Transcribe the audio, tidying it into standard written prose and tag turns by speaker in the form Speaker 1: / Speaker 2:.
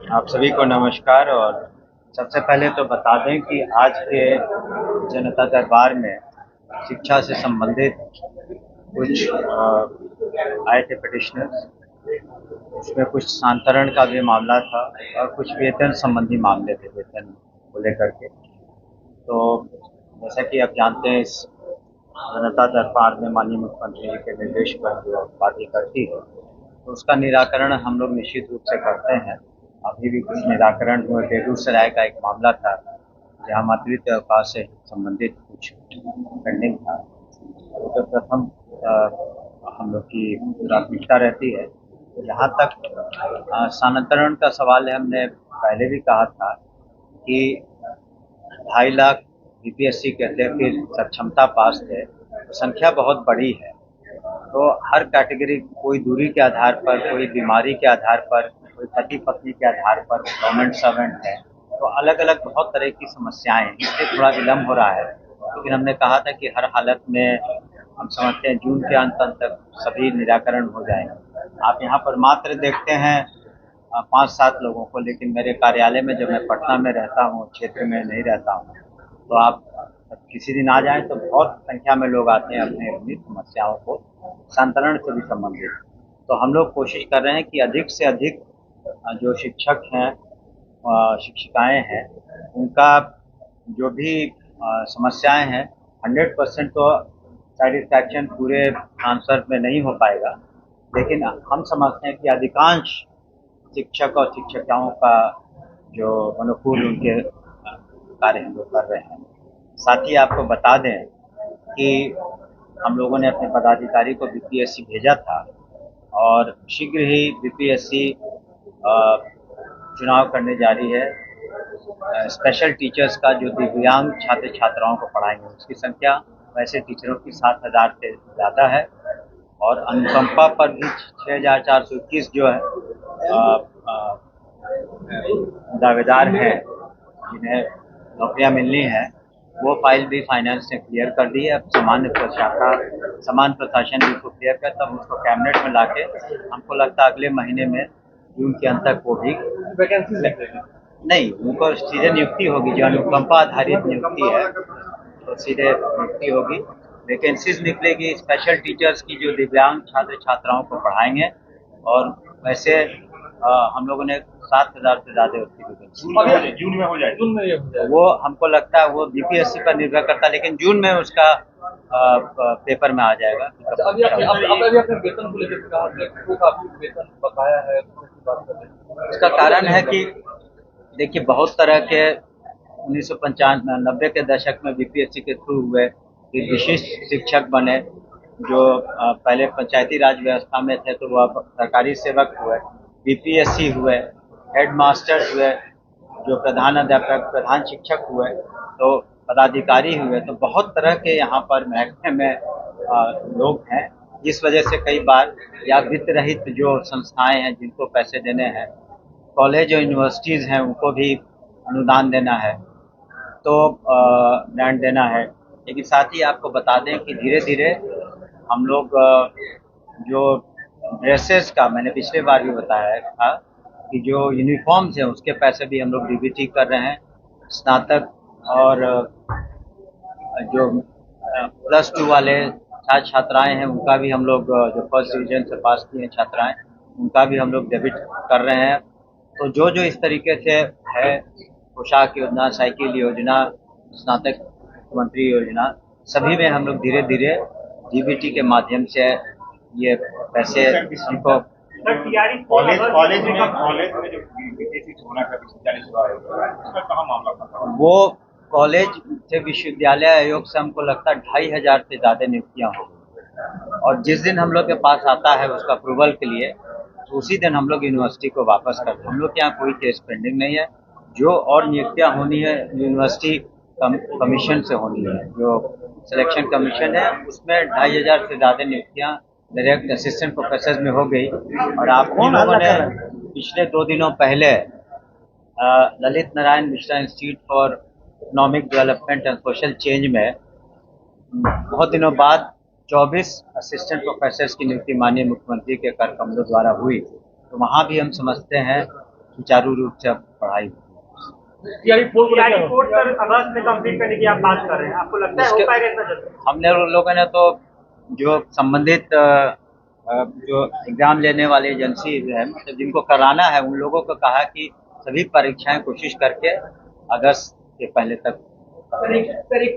Speaker 1: आप सभी को नमस्कार। और सबसे पहले तो बता दें कि आज के जनता दरबार में शिक्षा से संबंधित कुछ आए थे पिटिशनर्स। उसमें कुछ सांतरण का भी मामला था और कुछ वेतन संबंधी मामले थे, वेतन को लेकर के। तो जैसा कि आप जानते हैं, इस जनता दरबार में माननीय मुख्यमंत्री जी के निर्देश पर जो पार्टी करती है, तो उसका निराकरण हम लोग निश्चित रूप से करते हैं। अभी भी कुछ निराकरण हुए। बेगूसराय का एक मामला था जहाँ मातृत्व अवकाश से संबंधित कुछ पेंडिंग था। तो प्रथम हम लोग की प्राथमिकता रहती है। जहाँ तक स्थानांतरण का सवाल है, हमने पहले भी कहा था कि 2.5 लाख बीपीएससी के थे, फिर सक्षमता पास थे, तो संख्या बहुत बड़ी है। तो हर कैटेगरी, कोई दूरी के आधार पर, कोई बीमारी के आधार पर, कोई पति पत्नी के आधार पर, गवर्नमेंट सर्वेंट है, तो अलग अलग बहुत तरह की समस्याएं हैं। इससे थोड़ा विलम्ब हो रहा है, लेकिन हमने कहा था कि हर हालत में हम समझते हैं जून के अंत तक सभी निराकरण हो जाएंगे। आप यहाँ पर मात्र देखते हैं 5-7 लोगों को, लेकिन मेरे कार्यालय में, जब मैं पटना में रहता हूँ, क्षेत्र में नहीं रहता हूँ, तो आप किसी दिन आ जाएं तो बहुत संख्या में लोग आते हैं अपनी अपनी समस्याओं को संतरण से भी संबंधित। तो हम लोग कोशिश कर रहे हैं कि अधिक से अधिक जो शिक्षक हैं, शिक्षिकाएं हैं, उनका जो भी समस्याएं हैं, 100% तो सेटिस्फैक्शन पूरे आंसर में नहीं हो पाएगा, लेकिन हम समझते हैं कि अधिकांश शिक्षक और शिक्षिकाओं का जो अनुकूल उनके कार्य हम लोग कर रहे हैं। साथ ही आपको बता दें कि हम लोगों ने अपने पदाधिकारी को बीपीएससी भेजा था और शीघ्र ही बीपीएससी चुनाव करने जा रही है। स्पेशल टीचर्स का, जो दिव्यांग छात्र छात्राओं को पढ़ाएंगे, उसकी संख्या वैसे टीचरों की 7,000 से ज़्यादा है। और अनुकंपा पर भी 6,421 जो है दावेदार हैं जिन्हें नौकरियां मिलनी है, वो फाइल भी फाइनेंस ने क्लियर कर दी है। अब समान प्रशासन भी उसको क्लियर कर, तब उसको कैबिनेट में लाके हमको लगता है अगले महीने में, जून के अंत तक वो भी
Speaker 2: वैकेंसी
Speaker 1: नहीं, उनको सीधे नियुक्ति होगी। जो अनुकंपा आधारित नियुक्ति है, तो सीधे नियुक्ति होगी। वैकेंसीज निकलेगी स्पेशल टीचर्स की, जो दिव्यांग छात्र छात्राओं को पढ़ाएंगे। और वैसे हम लोगों ने 7,000 से ज्यादा उसकी वैकेंसी
Speaker 2: जून में हो जाए, जून में ये हो जाए।
Speaker 1: वो हमको लगता है वो बीपीएससी पर निर्भर करता है, लेकिन जून में उसका पेपर में आ जाएगा।
Speaker 2: अच्छा, अभी आपने वेतन को लेकर कहा कि काफी वेतन बकाया है, बात कर रहे हैं।
Speaker 1: इसका कारण है कि देखिए, बहुत तरह के 1995-90 के दशक में बीपीएससी के थ्रू हुए कि विशिष्ट शिक्षक बने, जो पहले पंचायती राज व्यवस्था में थे, तो वो अब सरकारी सेवक हुए, बीपीएससी हुए, हेड मास्टर्स हुए, जो प्रधान अध्यापक, प्रधान शिक्षक हुए, तो पदाधिकारी हुए। तो बहुत तरह के यहाँ पर महकमे में लोग हैं। इस वजह से कई बार, या वित्त रहित जो संस्थाएं हैं जिनको पैसे देने हैं, कॉलेज और यूनिवर्सिटीज़ हैं, उनको भी अनुदान देना है, तो ग्रांट देना है। लेकिन साथ ही आपको बता दें कि धीरे धीरे हम लोग जो ड्रेसेस का, मैंने पिछले बार भी बताया था कि जो यूनिफॉर्म्स हैं उसके पैसे भी हम लोग डीबीटी कर रहे हैं। स्नातक और जो +2 वाले छात्र छात्राएं हैं, उनका भी हम लोग, जो फर्स्ट डिवीजन से पास की हैं छात्राएं, उनका भी हम लोग डेबिट कर रहे हैं। तो जो जो इस तरीके से है, पोशाक योजना, साइकिल योजना, स्नातक मुख्यमंत्री योजना, सभी में हम लोग धीरे धीरे डीबीटी के माध्यम से ये पैसे उनको
Speaker 2: कॉलेज में जो बीपीएससी होना का उसका कहाँ मामला था?
Speaker 1: वो कॉलेज से विश्वविद्यालय आयोग से हमको लगता है 2,500 से ज़्यादा नियुक्तियाँ हो गई। और जिस दिन हम लोग के पास आता है उसका अप्रूवल के लिए, तो उसी दिन हम लोग यूनिवर्सिटी को वापस करते हैं। हम लोग के यहाँ कोई केस पेंडिंग नहीं है। जो और नियुक्तियाँ होनी है यूनिवर्सिटी कमीशन से होनी है, जो सिलेक्शन कमीशन है, उसमें 2,500 से ज़्यादा नियुक्तियाँ डायरेक्ट असिस्टेंट प्रोफेसर में हो गई। और आप लोगों ने पिछले 2 दिनों पहले Lalit Narayan Mishra institute for economic development and social change में बहुत दिनों बाद 24 असिस्टेंट प्रोफेसर की नियुक्ति माननीय मुख्यमंत्री के कर कमलों द्वारा हुई। तो वहाँ भी हम समझते हैं सुचारू रूप से अब पढ़ाई होगी।
Speaker 3: सीआरई
Speaker 4: कोर्स सर अगस्त में कंप्लीट करने की आप बात कर रहे हैं, आपको लगता है हो पाएगा इतना जल्दी?
Speaker 1: हमने लोगों ने तो जो संबंधित जो एग्जाम लेने वाली एजेंसी है, मतलब जिनको कराना है, उन लोगों को कहा कि सभी परीक्षाएं कोशिश करके अगस्त के पहले तक
Speaker 3: सर एक